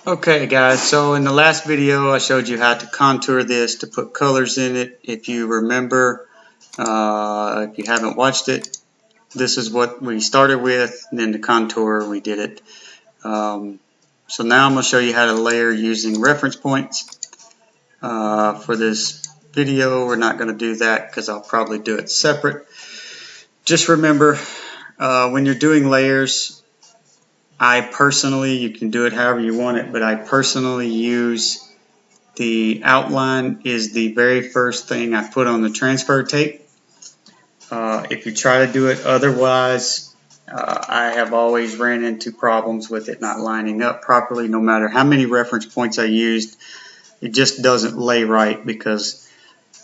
Okay guys, so in the last video I showed you how to contour this to put colors in it. If you remember, if you haven't watched it, this is what we started with, and then the contour we did it. So now I'm going to show you how to layer using reference points. For this video we're not going to do that because I'll probably do it separate. Just remember, when you're doing layers, I personally, you can do it however you want it, but I personally use the outline is the very first thing I put on the transfer tape. If you try to do it otherwise, I have always ran into problems with it not lining up properly. No matter how many reference points I used, it just doesn't lay right, because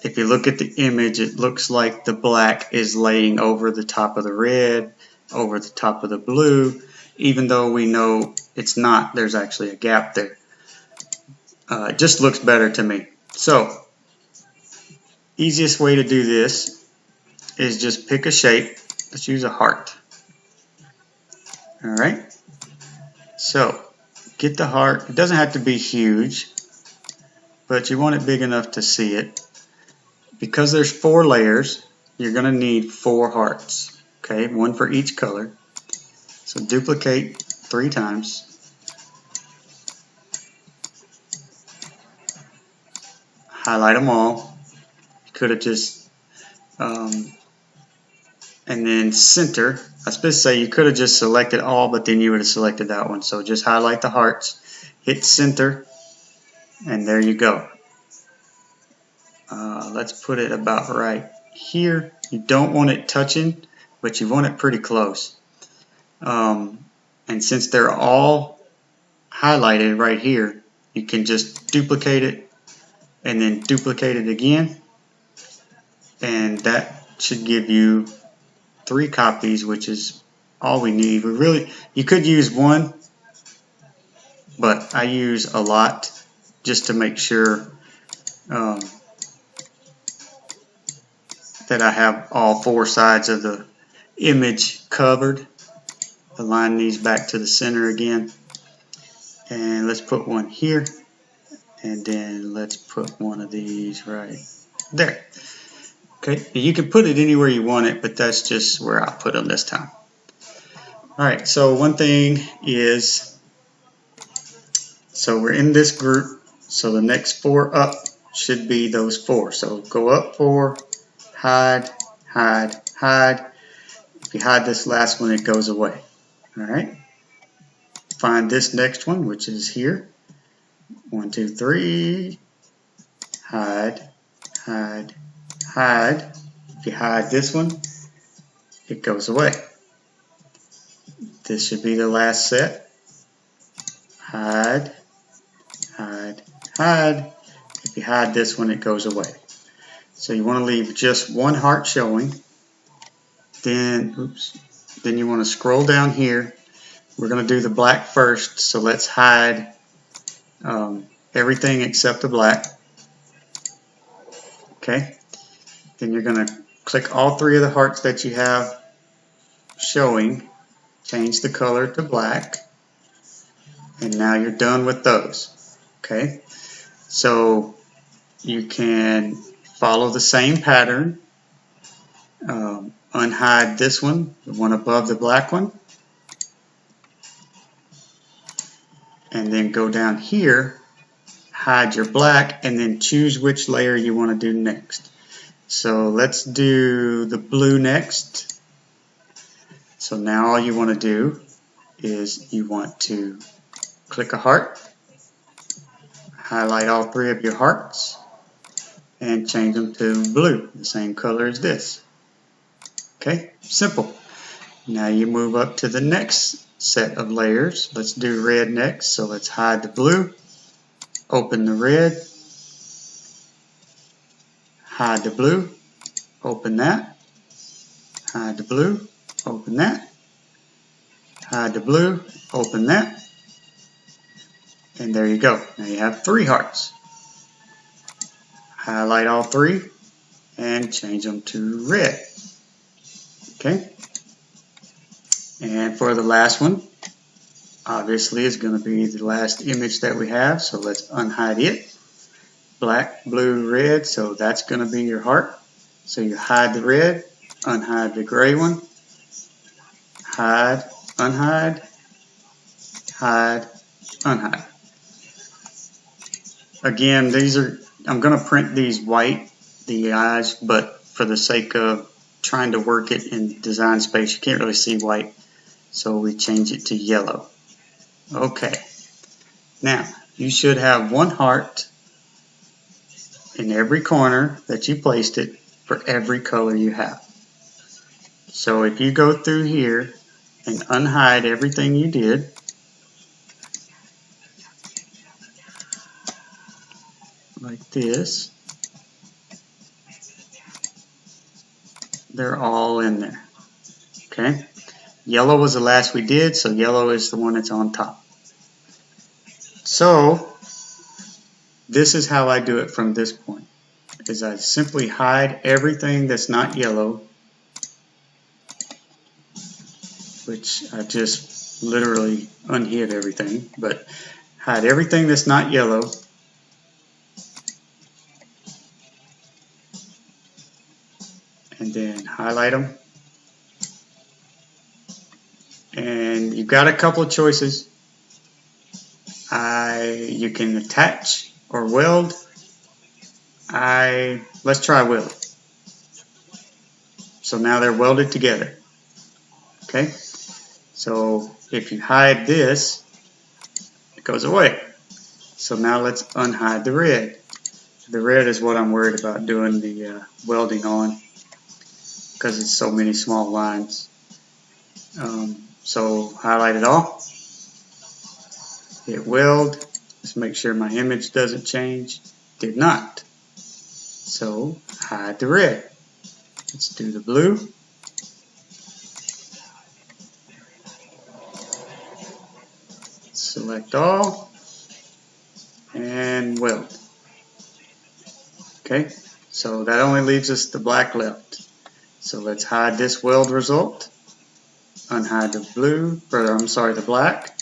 if you look at the image, it looks like the black is laying over the top of the red, over the top of the blue, even though we know it's not. There's actually a gap there. It just looks better to me. So, easiest way to do this is just pick a shape. Let's use a heart. Alright, so get the heart. It doesn't have to be huge, but you want it big enough to see it. Because there's 4 layers, you're going to need 4 hearts. Okay, one for each color. So duplicate 3 times. Highlight them all. You could have just, and then center. I was supposed to say you could have just selected all, but then you would have selected that one. So just highlight the hearts, hit center, and there you go. Let's put it about right here. You don't want it touching, but you want it pretty close. And since they're all highlighted right here, you can just duplicate it and then duplicate it again, and that should give you 3 copies, which is all we need. You could use 1, but I use a lot just to make sure that I have all 4 sides of the image covered. Align these back to the center again, and let's put one here, and then let's put one of these right there. Okay, you can put it anywhere you want it, but that's just where I'll put them this time. Alright, so one thing is, so we're in this group, so the next 4 up should be those 4. So go up 4, hide, hide, hide. If you hide this last one, it goes away. Alright, find this next one, which is here. 1, 2, 3, hide, hide, hide. If you hide this one, it goes away. This should be the last set. Hide, hide, hide. If you hide this one, it goes away. So you want to leave just 1 heart showing. Then you want to scroll down here. We're going to do the black first, so let's hide everything except the black. Okay. Then you're going to click all 3 of the hearts that you have showing. Change the color to black. And now you're done with those. Okay. So you can follow the same pattern. Unhide this one, the one above the black one. And then go down here, hide your black, and then choose which layer you want to do next. So let's do the blue next. So now all you want to do is you want to click a heart, highlight all 3 of your hearts, and change them to blue, the same color as this. Okay, simple. Now you move up to the next set of layers. Let's do red next. So let's hide the blue, open the red, hide the blue, open that, hide the blue, open that, hide the blue, open that, and there you go. Now you have 3 hearts. Highlight all 3 and change them to red. Okay. And for the last one, obviously is going to be the last image that we have, so let's unhide it. Black, blue, red, so that's going to be your heart. So you hide the red, unhide the gray one, hide, unhide, hide, unhide. Again, I'm going to print these white, the eyes, but for the sake of trying to work it in Design Space, you can't really see white, so we change it to yellow. Okay, now you should have one heart in every corner that you placed it for every color you have. So if you go through here and unhide everything you did, like this, they're all in there. Okay, yellow was the last we did, so yellow is the one that's on top. So this is how I do it from this point, is I simply hide everything that's not yellow, which I just literally unhid everything, but hide everything that's not yellow, and then highlight them. And you've got a couple of choices. You can attach or weld. Let's try weld. So now they're welded together. Okay, so if you hide this, it goes away. So now let's unhide the red. The red is what I'm worried about doing the welding on, because it's so many small lines. So highlight it all, hit weld, just make sure my image doesn't change. Did not. So hide the red. Let's do the blue. Select all and weld. Okay, so that only leaves us the black left. So let's hide this weld result. Unhide the blue, or I'm sorry, the black,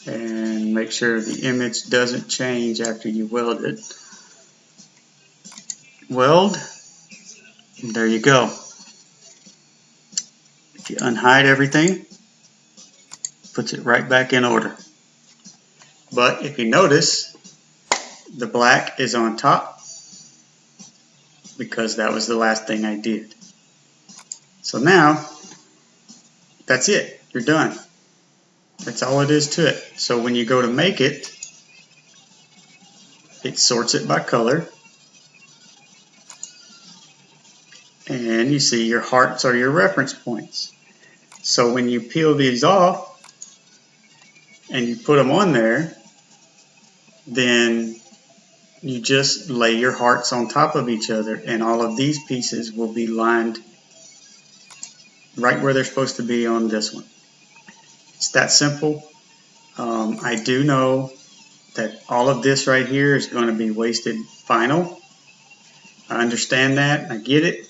and make sure the image doesn't change after you weld it. Weld, and there you go. If you unhide everything, puts it right back in order. But if you notice, the black is on top because that was the last thing I did. So now, that's it. You're done. That's all it is to it. So when you go to make it, it sorts it by color. And you see your hearts are your reference points. So when you peel these off and you put them on there, then you just lay your hearts on top of each other, and all of these pieces will be lined right where they're supposed to be on this one. It's that simple. I do know that all of this right here is going to be wasted vinyl. I understand that, I get it,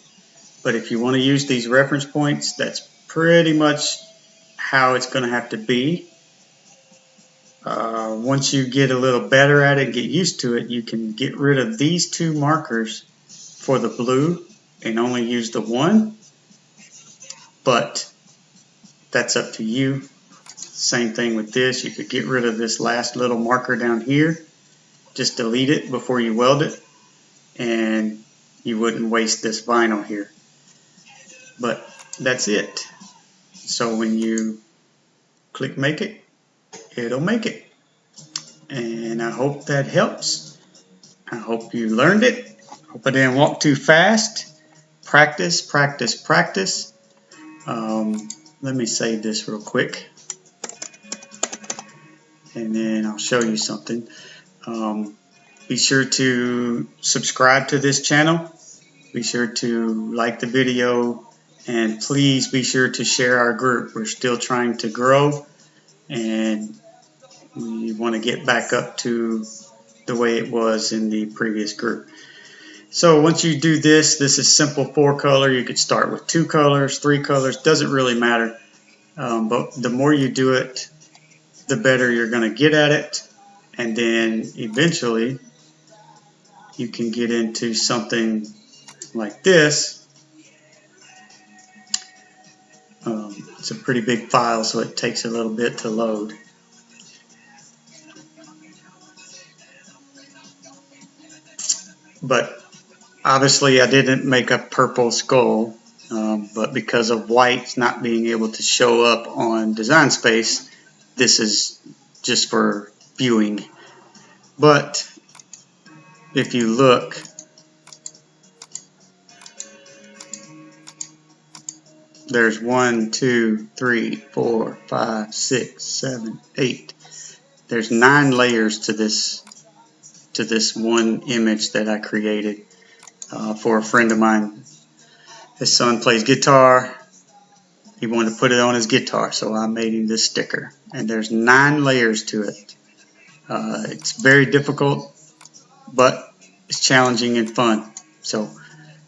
but if you want to use these reference points, that's pretty much how it's going to have to be. Once you get a little better at it and get used to it, you can get rid of these two markers for the blue and only use the one, but that's up to you. Same thing with this. You could get rid of this last little marker down here, just delete it before you weld it, and you wouldn't waste this vinyl here. But that's it. So when you click make it, it'll make it. And I hope that helps. I hope you learned it. Hope I didn't walk too fast. Practice, practice, practice. Let me save this real quick, and then I'll show you something. Be sure to subscribe to this channel. Be sure to like the video, and please be sure to share our group. We're still trying to grow, and we want to get back up to the way it was in the previous group. So once you do this, this is simple 4-color. You could start with 2 colors, 3 colors, doesn't really matter. But the more you do it, the better you're going to get at it, and then eventually you can get into something like this. It's a pretty big file, so it takes a little bit to load. But obviously I didn't make a purple skull, but because of white not being able to show up on Design Space, this is just for viewing. But if you look, there's 1, 2, 3, 4, 5, 6, 7, 8. There's 9 layers to this one image that I created for a friend of mine. His son plays guitar. He wanted to put it on his guitar, so I made him this sticker. And there's 9 layers to it. It's very difficult, but it's challenging and fun. So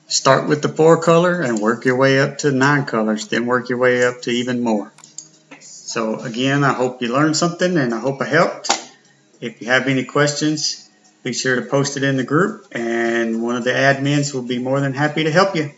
start with the 4 color and work your way up to 9 colors, then work your way up to even more. So again, I hope you learned something and I hope I helped. If you have any questions, be sure to post it in the group and one of the admins will be more than happy to help you.